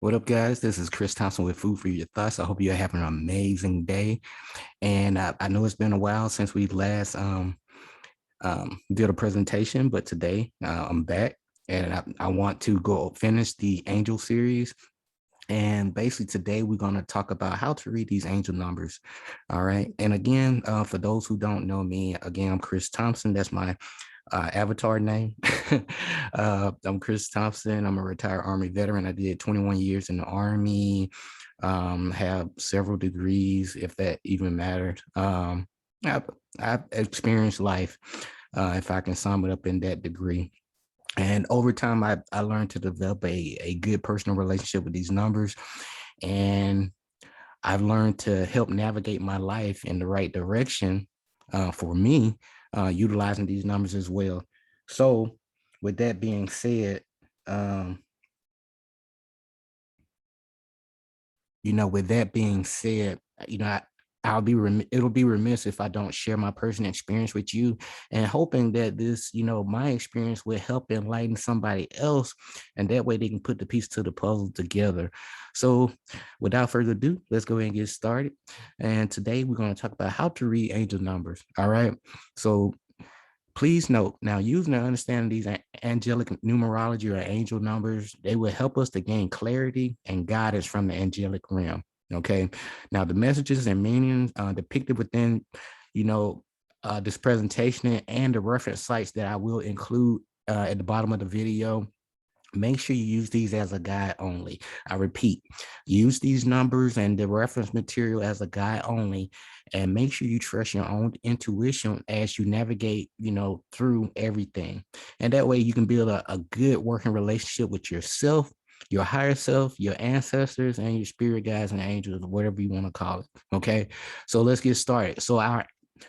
What up, guys? This is Chris Thompson with Food for Your Thoughts. I hope you're having an amazing day. And I know it's been a while since we last did a presentation, but today I'm back and I want to go finish the angel series. And basically today we're going to talk about how to read these angel numbers. All right. And again, for those who don't know me, again, I'm Chris Thompson. That's my avatar name. I'm Chris Thompson. I'm a retired Army veteran. I did 21 years in the Army, have several degrees, if that even mattered. I've experienced life, if I can sum it up in that degree. And over time, I learned to develop a good personal relationship with these numbers. And I've learned to help navigate my life in the right direction for me, utilizing these numbers as well. So with that being said, with that being said, I'll be it'll be remiss if I don't share my personal experience with you, and hoping that this, my experience will help enlighten somebody else, and that way they can put the piece to the puzzle together. So without further ado, let's go ahead and get started. And today we're going to talk about how to read angel numbers. All right. So please note, now using and understanding these angelic numerology or angel numbers, they will help us to gain clarity and guidance from the angelic realm. Okay. Now the messages and meanings depicted within, this presentation and the reference sites that I will include at the bottom of the video, make sure you use these as a guide only. I repeat, use these numbers and the reference material as a guide only, and make sure you trust your own intuition as you navigate, through everything. And that way you can build a good working relationship with yourself, your higher self, your ancestors, and your spirit guides and angels, whatever you want to call it. Okay. So let's get started. So our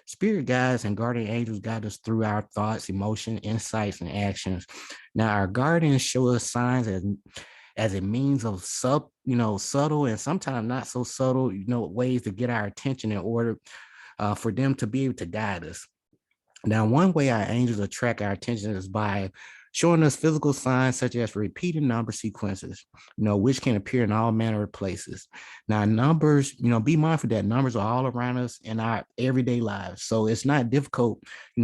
spirit guides and guardian angels guide us through our thoughts, emotions, insights, and actions. Now, our guardians show us signs as a means of subtle and sometimes not so subtle, ways to get our attention in order for them to be able to guide us. Now, one way our angels attract our attention is by showing us physical signs such as repeating number sequences, which can appear in all manner of places. Now, numbers, be mindful that numbers are all around us in our everyday lives. So it's not difficult,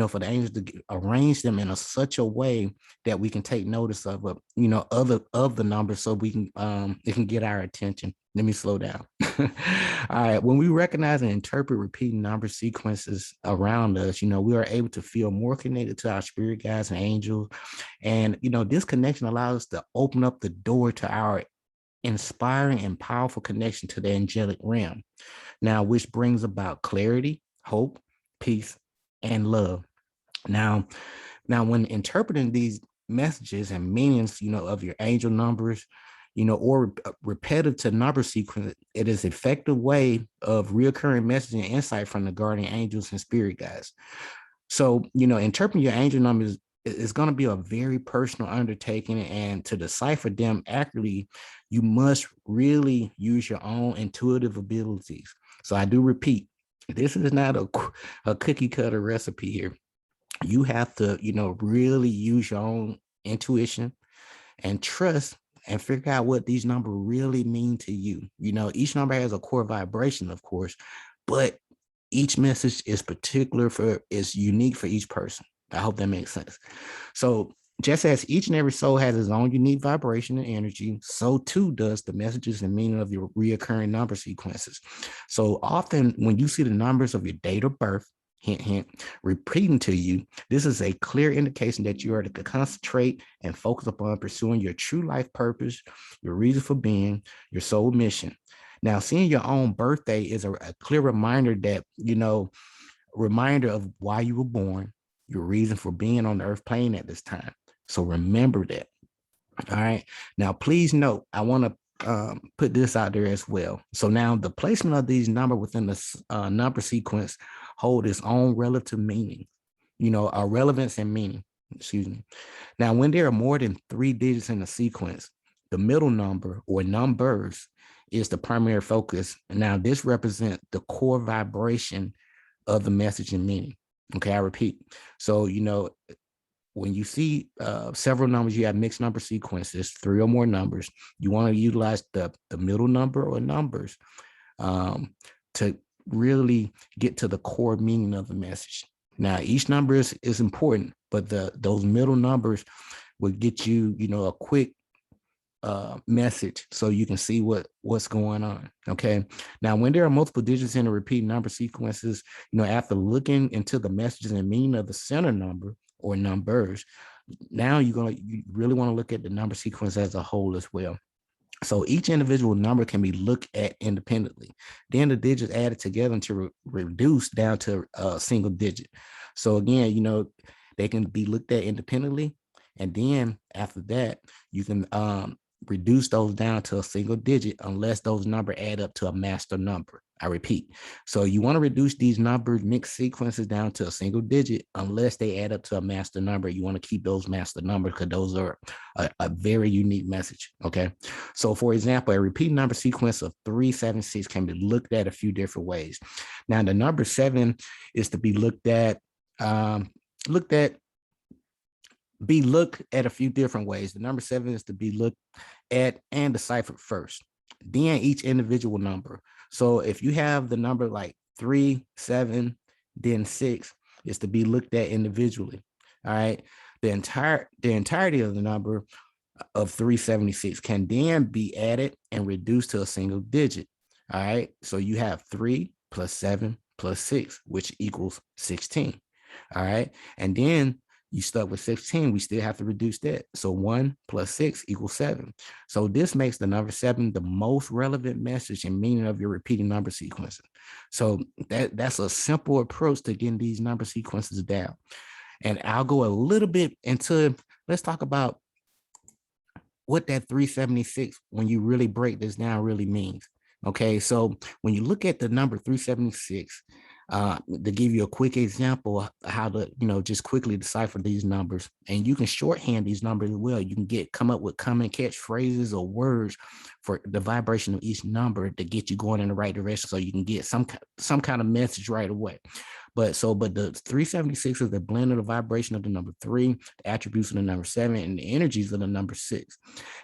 for the angels to arrange them in such a way that we can take notice of, of the numbers, so we can, it can get our attention. Let me slow down. All right. When we recognize and interpret repeating number sequences around us, we are able to feel more connected to our spirit guides and angels. And, this connection allows us to open up the door to our inspiring and powerful connection to the angelic realm. Now, which brings about clarity, hope, peace, and love. Now, when interpreting these messages and meanings, of your angel numbers, or repetitive number sequence, it is an effective way of reoccurring message and insight from the guardian angels and spirit guides. So, interpreting your angel numbers is going to be a very personal undertaking, and to decipher them accurately, you must really use your own intuitive abilities. So I do repeat, this is not a cookie cutter recipe here. You have to, really use your own intuition and trust and figure out what these numbers really mean to you. Each number has a core vibration, of course, but each message is unique for each person. I hope that makes sense. So just as each and every soul has its own unique vibration and energy, so too does the messages and meaning of your reoccurring number sequences. So often when you see the numbers of your date of birth, hint, hint, repeating to you, this is a clear indication that you are to concentrate and focus upon pursuing your true life purpose, your reason for being, your soul mission. Now, seeing your own birthday is a clear reminder that, reminder of why you were born, your reason for being on the earth plane at this time. So remember that. All right. Now, please note, I want to put this out there as well. So now the placement of these numbers within the number sequence hold its own relative meaning, a relevance and meaning, excuse me. Now, when there are more than 3 digits in a sequence, the middle number or numbers is the primary focus. Now, this represents the core vibration of the message and meaning. Okay, I repeat. So, when you see several numbers, you have mixed number sequences, 3 or more numbers, you want to utilize the middle number or numbers to really get to the core meaning of the message. Now, each number is important, but those middle numbers will get you, a quick message so you can see what's going on. Okay. Now, when there are multiple digits in a repeat number sequences, after looking into the messages and meaning of the center number or numbers, now you really want to look at the number sequence as a whole as well. So each individual number can be looked at independently. Then the digits added together to reduce down to a single digit. So again, they can be looked at independently. And then after that, you can reduce those down to a single digit unless those numbers add up to a master number. I repeat. So you want to reduce these numbers, mixed sequences down to a single digit unless they add up to a master number. You want to keep those master numbers because those are a very unique message. Okay. So for example, a repeat number sequence of 376 can be looked at a few different ways. Now the number 7 is to be looked at a few different ways. The number 7 is to be looked at and deciphered first, then each individual number. So if you have the number like 3, 7, then 6 is to be looked at individually. All right. The entirety of the number of 376 can then be added and reduced to a single digit. All right. So you have 3 plus 7 plus 6, which equals 16. All right. And then you stuck with 16, we still have to reduce that. So 1 plus 6 equals 7. So this makes the number 7 the most relevant message and meaning of your repeating number sequences. So that's a simple approach to getting these number sequences down. And I'll go a little bit into, let's talk about what that 376, when you really break this down, really means. Okay, so when you look at the number 376, to give you a quick example of how to, just quickly decipher these numbers, and you can shorthand these numbers as well. You can come up with common catchphrases or words for the vibration of each number to get you going in the right direction, so you can get some kind of message right away. But the 376 is the blend of the vibration of the number 3, the attributes of the number 7, and the energies of the number 6.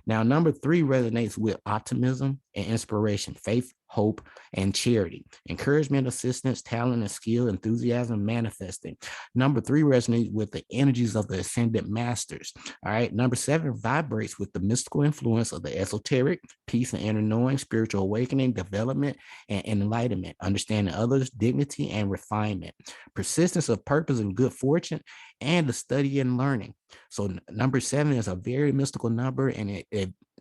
Now, number 3 resonates with optimism and inspiration, faith, hope, and charity, encouragement, assistance, talent, and skill, enthusiasm, manifesting. Number 3 resonates with the energies of the ascended masters. All right. Number 7 vibrates with the mystical influence of the esoteric, peace and inner knowing, spiritual awakening, development, and enlightenment, understanding others, dignity, and refinement, persistence of purpose and good fortune, and the study and learning. So number 7 is a very mystical number, and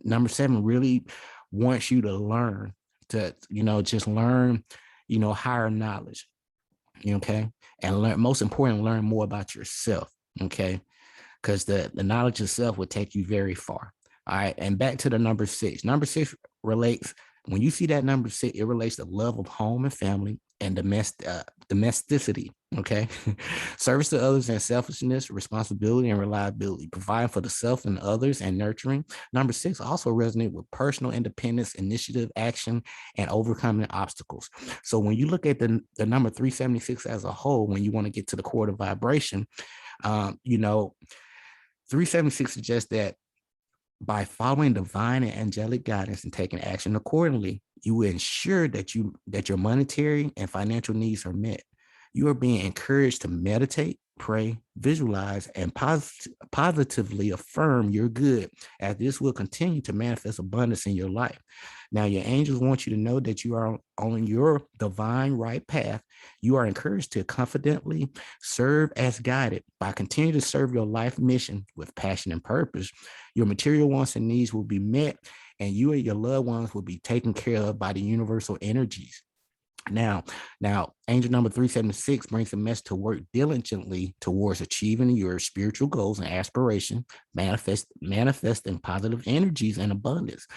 number 7 really wants you to learn, to just learn higher knowledge, okay, and learn, most importantly, learn more about yourself, okay, because the knowledge itself will take you very far. All right, and back to the number 6. Number 6 relates, when you see that number 6, it relates to love of home and family and domesticity, okay? Service to others and selfishness, responsibility and reliability, providing for the self and others and nurturing. Number 6 also resonates with personal independence, initiative, action, and overcoming obstacles. So when you look at the number 376 as a whole, when you want to get to the core of vibration, 376 suggests that by following divine and angelic guidance and taking action accordingly, you will ensure that your monetary and financial needs are met. You are being encouraged to meditate, pray, visualize, and positively affirm your good, as this will continue to manifest abundance in your life. Now, your angels want you to know that you are on your divine right path. You are encouraged to confidently serve as guided. By continuing to serve your life mission with passion and purpose, your material wants and needs will be met, and you and your loved ones will be taken care of by the universal energies. Now, angel number 376 brings a message to work diligently towards achieving your spiritual goals and aspiration, manifesting positive energies and abundance,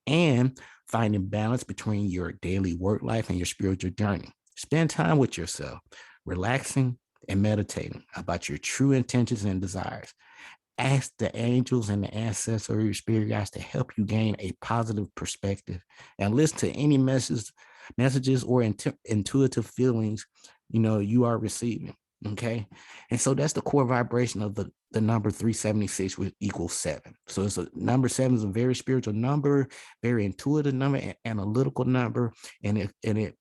and finding balance between your daily work life and your spiritual journey. Spend time with yourself, relaxing and meditating about your true intentions and desires. Ask the angels and the ancestors or your spirit guides to help you gain a positive perspective, and listen to any messages or intuitive feelings you are receiving. Okay. And so that's the core vibration of the number 376, which equals 7. So it's a number 7 is a very spiritual number, very intuitive number, analytical number. And it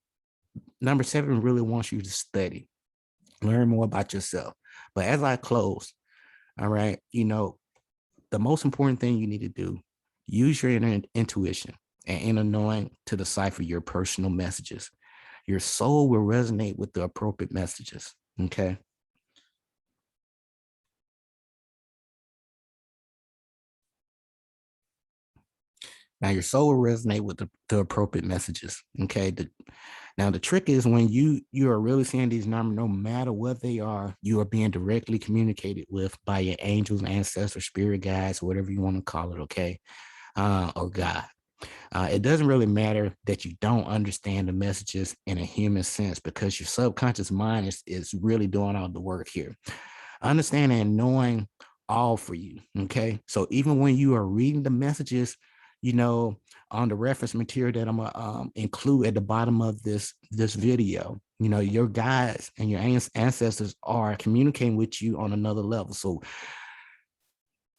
number 7 really wants you to study, learn more about yourself. But as I close, all right, the most important thing you need to do, use your inner intuition and inner knowing to decipher your personal messages. Your soul will resonate with the appropriate messages. Okay. Now your soul will resonate with the appropriate messages. Okay. Now the trick is when you are really seeing these numbers, no matter what they are, you are being directly communicated with by your angels, ancestors, spirit guides, whatever you want to call it. Okay. Or God. It doesn't really matter that you don't understand the messages in a human sense, because your subconscious mind is really doing all the work here. Understanding and knowing all for you. Okay. So even when you are reading the messages, you know, on the reference material that I'm gonna include at the bottom of this video, your guides and your ancestors are communicating with you on another level. So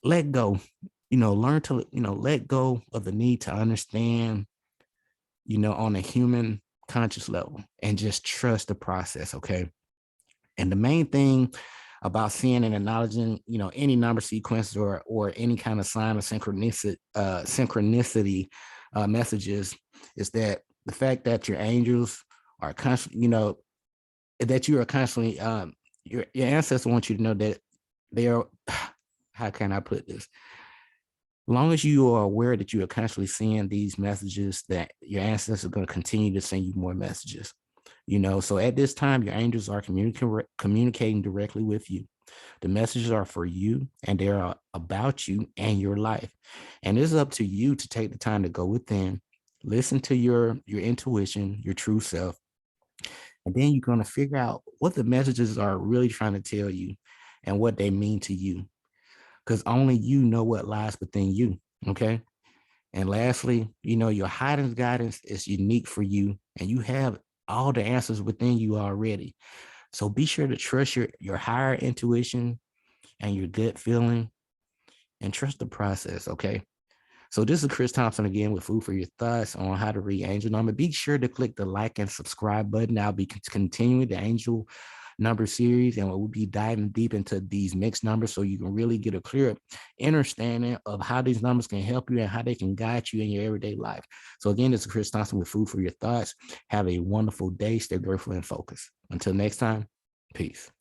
let go, learn to, let go of the need to understand, on a human conscious level, and just trust the process. Okay. And the main thing about seeing and acknowledging, any number sequence or any kind of sign of synchronicity messages is that the fact that your angels are constantly, that you are constantly, your ancestors want you to know that they are, how can I put this? As long as you are aware that you are constantly seeing these messages, that your ancestors are going to continue to send you more messages. So at this time, your angels are communicating directly with you. The messages are for you, and they're about you and your life. And it's up to you to take the time to go within, listen to your intuition, your true self, and then you're going to figure out what the messages are really trying to tell you and what they mean to you, because only you know what lies within you. Okay. And lastly, your hidden guidance is unique for you, and you have all the answers within you already. So be sure to trust your higher intuition and your gut feeling, and trust the process. Okay. So this is Chris Thompson again with food for your thoughts on how to read angel number. Be sure to click the like and subscribe button. I'll be continuing the angel number series, and we'll be diving deep into these mixed numbers so you can really get a clear understanding of how these numbers can help you and how they can guide you in your everyday life. So again, this is Chris Thompson with food for your thoughts. Have a wonderful day. Stay grateful and focused. Until next time, peace.